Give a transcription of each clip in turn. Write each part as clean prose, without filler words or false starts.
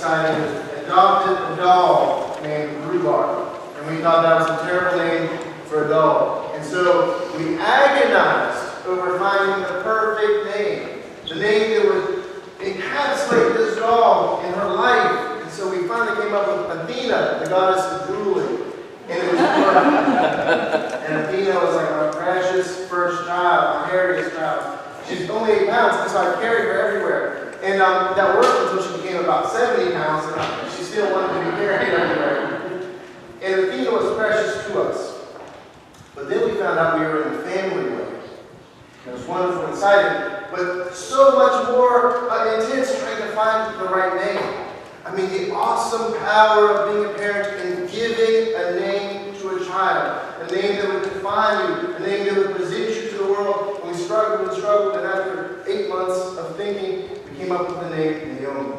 decided to adopt a dog named Rhubarb. And we thought that was a terrible name for a dog. And so we agonized over finding the perfect name. The name that would encapsulate this dog in her life. And so we finally came up with Athena, the goddess of drooling. And it was perfect. And Athena was like our precious first child, our heritage child. She's only 8 pounds, and so I carried her everywhere. And that worked until she became about 70 pounds, and she still wanted to be carried everywhere. And Athena was precious to us. But then we found out we were in the family way. It was wonderful and exciting, but so much more intense trying to find the right name. I mean, the awesome power of being a parent and giving a name to a child. A name that would define you, a name that would present you to the world. And we struggled and struggled, and after 8 months of thinking, we came up with the name Naomi.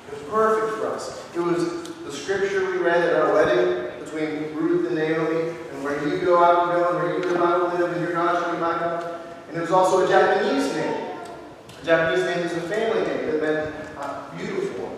It was perfect for us. It was the scripture we read at our wedding between Ruth and Naomi, and where you go, I will go, and where you live, I will live, and your God shall be my God. And it was also a Japanese name. A Japanese name is a family name that meant beautiful.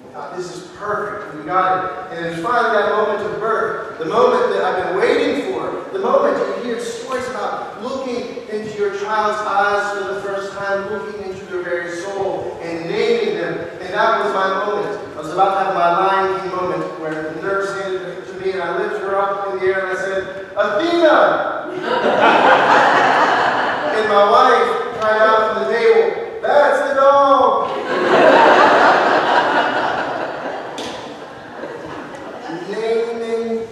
We thought, this is perfect. And we got it. And it was finally that moment of birth, the moment that I've been waiting for, the moment you hear stories about looking into your child's eyes for the first time, looking into their very soul, and naming them. And that was my moment. I was about to have my Lion King moment where the nurse handed it to me, and I lifted her up in the air, and I said, Athena! And my wife cried out from the table, that's the dog! Naming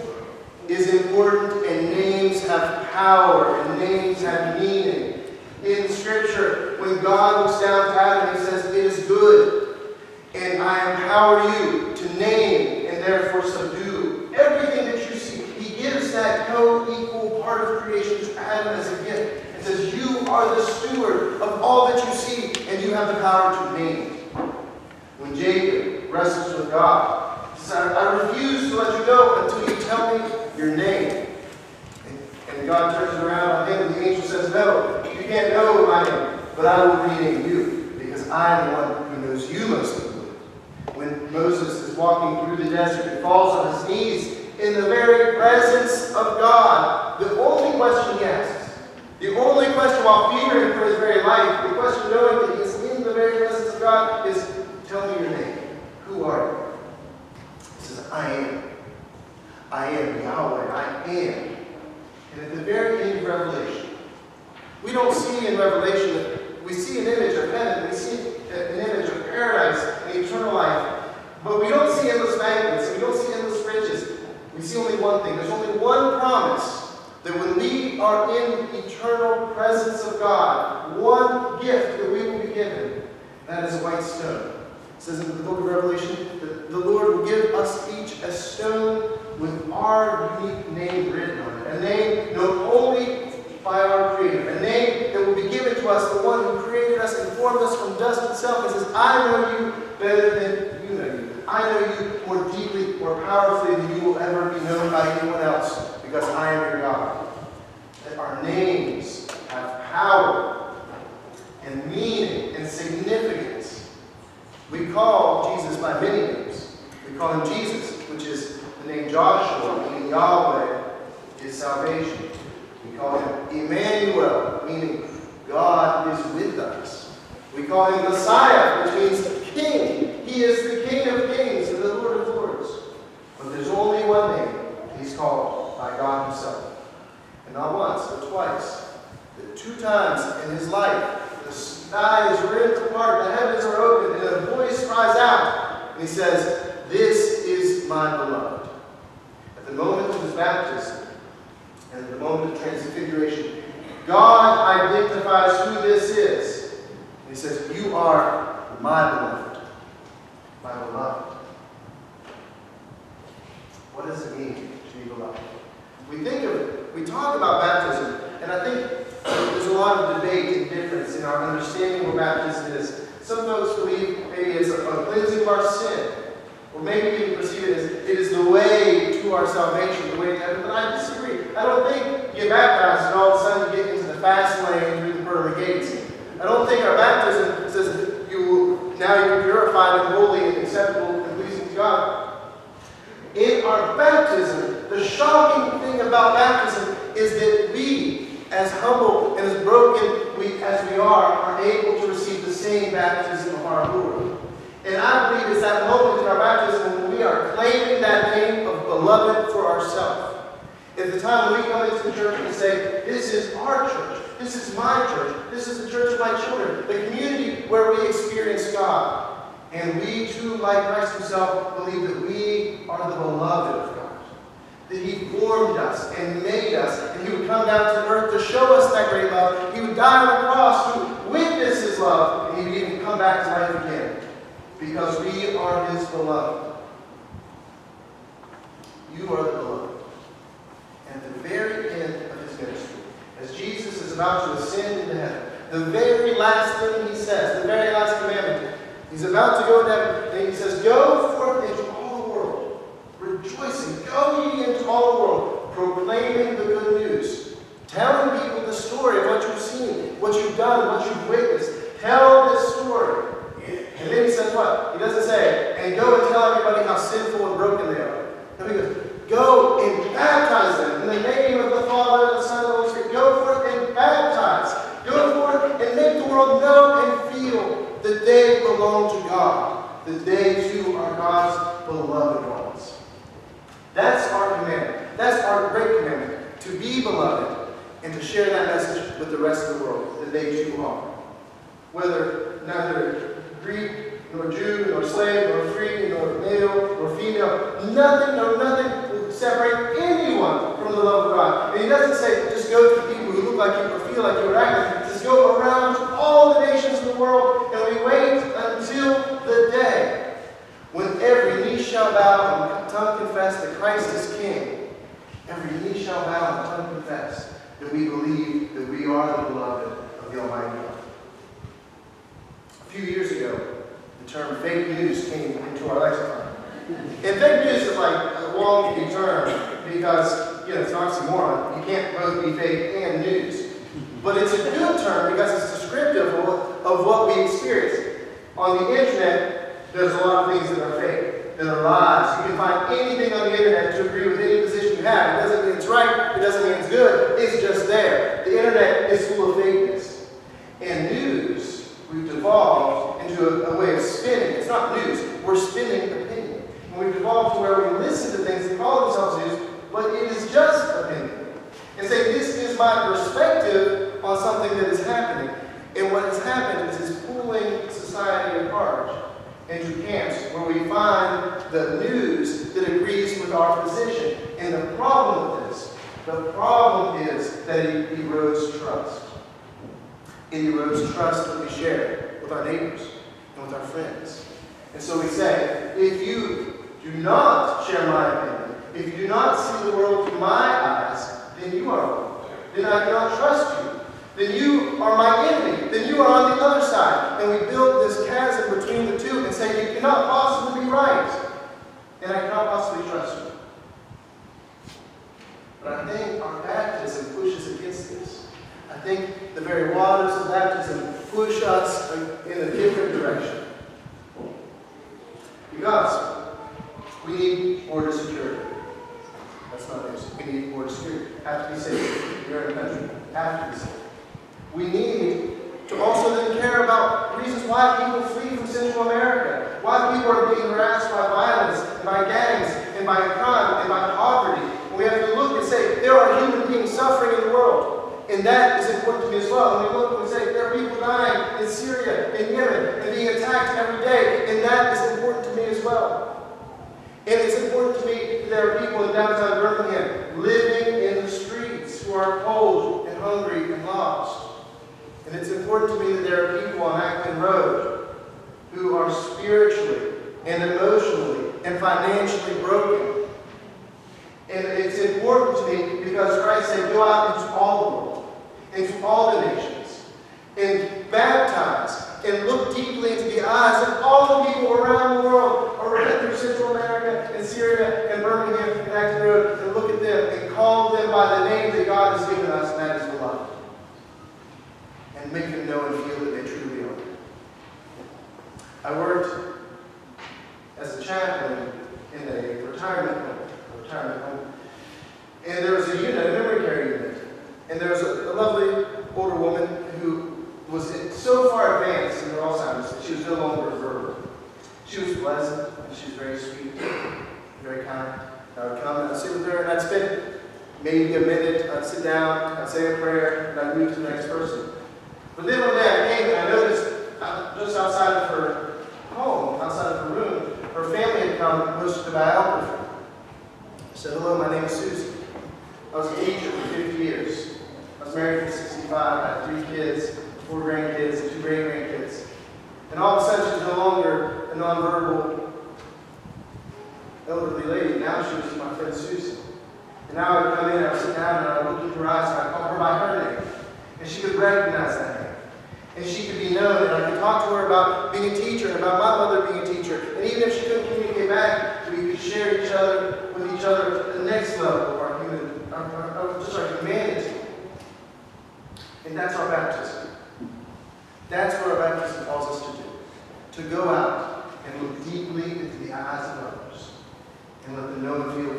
is important, and names have power, and names have meaning. In Scripture, when God looks down at Adam, He says, it is good, and I empower you to name and therefore subdue everything that you see. He gives that co-equal part of creation to Adam as a gift. It says, you are the steward of all that you see, and you have the power to name it. When Jacob wrestles with God, he says, I refuse to let you go until you tell me your name. And God turns it around on him, and the angel says, no, you can't know my name, but I will rename you, because I am the one who knows you most deeply. When Moses is walking through the desert, he falls on his knees in the very presence of God. The only question he asks, the only question while fearing for his very life, the question knowing that he is in the very presence of God is, tell me your name. Who are you? He says, I am. I am Yahweh. I am. And at the very end of Revelation, we don't see in Revelation, we see an image of heaven, we see an image of paradise and eternal life, but we don't see endless banquets, we don't see endless riches. We see only one thing. There's only one promise, that when we are in eternal presence of God, one gift that we will be given, that is a white stone. It says in the book of Revelation that the Lord will give us each a stone with our unique name written on it. A name known only by our Creator. A name that will be given to us, the one who created us and formed us from dust itself. It says, I know you better than you know you. I know you more deeply, more powerfully than you will ever be known by anyone else, because I am your God. That our names have power and meaning and significance. We call Jesus by many names. We call him Jesus, which is the name Joshua, meaning Yahweh is salvation. We call him Emmanuel, meaning God is with us. We call him Messiah, which means King. He is the King of kings and the Lord of lords. But there's only one name he's called by God himself. And not once, but twice. But 2 times in his life, the sky is ripped apart, the heavens are open, and a voice cries out. And he says, this is my beloved. At the moment of his baptism, and at the moment of transfiguration, God identifies who this is. And he says, you are my beloved. My beloved. What does it mean to be beloved? We talk about baptism, and I think there's a lot of debate and difference in our understanding of what baptism is. Some folks believe maybe it's a cleansing of our sin, or maybe even perceive it as it is the way to our salvation, the way to heaven. But I disagree. I don't think you get baptized and all of a sudden you get into the fast lane through the pearly gates. I don't think our baptism says that now you're purified and holy and acceptable and pleasing God. In our baptism, the shocking thing about baptism is that we, as humble and as broken as we are able to receive the same baptism of our Lord. And I believe it's that moment in our baptism when we are claiming that name of beloved for ourselves. At the time when we come into the church and say, this is our church, this is my church, this is the church of my children, the community where we experience God. And we too, like Christ himself, believe that we are the beloved of God. That he formed us and made us, and he would come down to earth to show us that great love. He would die on the cross to witness his love, and he would even come back to life again. Because we are his beloved. You are the beloved. And at the very end of his ministry, as Jesus is about to ascend into heaven, the very last thing he says, the very last commandment, he's about to go into heaven, and he says, go forth into all the world, rejoicing. Go ye into all the world, proclaiming the good news. Telling people the story of what you've seen, what you've done, what you've witnessed. Tell this story. And then he says what? He doesn't say, and go and tell everybody how sinful and broken they are. No, he goes, go and baptize them in the name of the Father, the Son, and the Holy Spirit. Go forth and baptize. Go forth and make the world know and feel that they belong to God. That they too are God's beloved ones. That's our commandment. That's our great commandment. To be beloved and to share that message with the rest of the world. That they too are. Whether neither Greek, nor Jew, nor slave, nor free, nor male, nor female. Nothing will separate anyone from the love of God. And he doesn't say, just go to the people who look like you or feel like you or act like you. Just go around to all the nations of the world, and we wait until the day when every knee shall bow and tongue confess that Christ is King. Every knee shall bow and tongue confess that we believe that we are the beloved of the Almighty God. A few years ago, the term fake news came into our lexicon. And fake news is like a wonky term because, it's an oxymoron. You can't both be fake and news. But it's a good term because it's descriptive of what we experience. On the internet, there's a lot of things that are fake, that are lies. You can find anything on the internet to agree with any position you have. It doesn't mean it's right. It doesn't mean it's good. It's just there. The internet is full of fakeness. And news, we've devolved into a way of spinning. It's not news. We're spinning opinion. And we've devolved to where we listen to things that call themselves news, but it is just opinion. And say, this is my perspective on something that is happening. And what has happened is it's pulling society apart into camps where we find the news that agrees with our position. And the problem is that it erodes trust. It erodes trust that we share with our neighbors and with our friends. And so we say, if you do not share my opinion, if you do not see the world through my eyes, then you are wrong. Then I cannot trust you. Then you are my enemy. Then you are on the other side. And we build this chasm between the two and say, you cannot possibly be right. And I cannot possibly trust you. But I think our baptism pushes against this. I think the very waters of baptism push us in a different direction. Because we need border security. That's not news. We need border security. Have to be safe. We're in a country. Have to be safe. We need to also then care about reasons why people flee from Central America. Why people are being harassed by violence, and by gangs, and by crime, and by poverty. And we have to look and say, there are human beings suffering in the world. And that is important to me as well. And we look and say, there are people dying in Syria, in Yemen, and being attacked every day. And that is important to me as well. And it's important to me that there are people in downtown Birmingham living in the streets who are cold and hungry and lost. And it's important to me that there are people on Acton Road who are spiritually and emotionally and financially broken. And it's important to me because Christ said, go out into all the world, into all the nations, and baptize, and look deeply into the eyes of all the people around the world, around through Central America and Syria and Birmingham and Acton Road, and look at them and call them by the name that God has given us, and that is beloved. And make them know and feel that they truly are. I worked as a chaplain in a retirement home. And there was a memory care unit. And there was a lovely older woman who was so far advanced in her Alzheimer's that she was no longer verbal. She was pleasant, and she was very sweet, very kind. I would come and I'd sit with her, and I'd spend maybe a minute. I'd sit down, I'd say a prayer, and I'd move to the next person. But then one day I came and I noticed just outside of her home, outside of her room, her family had come and pushed the biography. I said, "Hello, my name is Susie. I was a teacher for 50 years. I was married for 65. I had 3 kids, 4 grandkids, and 2 great-grandkids. And all of a sudden, she's no longer a nonverbal elderly lady. Now she was my friend Susie. And now I would come in, I would sit down, and I would look into her eyes, and I would call her by her name. And she could recognize that name. And she could be known, and I could talk to her about being a teacher, and about my mother being a teacher. And even if she couldn't communicate back, we could share with each other at the next level of our humanity. And that's our baptism. That's what our baptism calls us to do. To go out and look deeply into the eyes of others and let them know and feel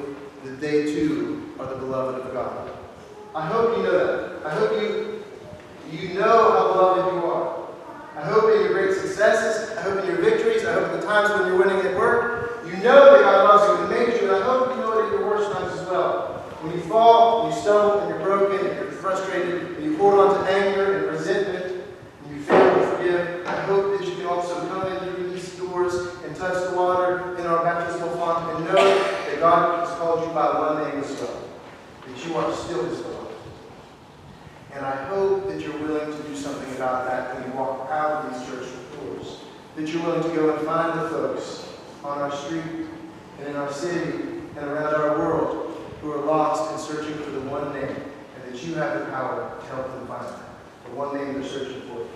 that they too are the beloved of God. I hope you know that. I hope you know how beloved you are. I hope in your great successes, I hope in your victories, I hope in the times when you're winning at work, you know that God loves you and made you, and I hope you know it at your worst times as well. When you fall, and you stumble, and you're broken, and you're frustrated, and you hold on to anger and resentment, and you fail to forgive, I hope that you can also come in through these doors and touch the water in our baptismal font and know that God has called you by one name as well, that you are still His beloved. And I hope that you're willing to do something about that when you walk out of these church doors, that you're willing to go and find the folks on our street and in our city and around our world who are lost and searching for the one name, and that you have the power to help them find that, the one name they're searching for.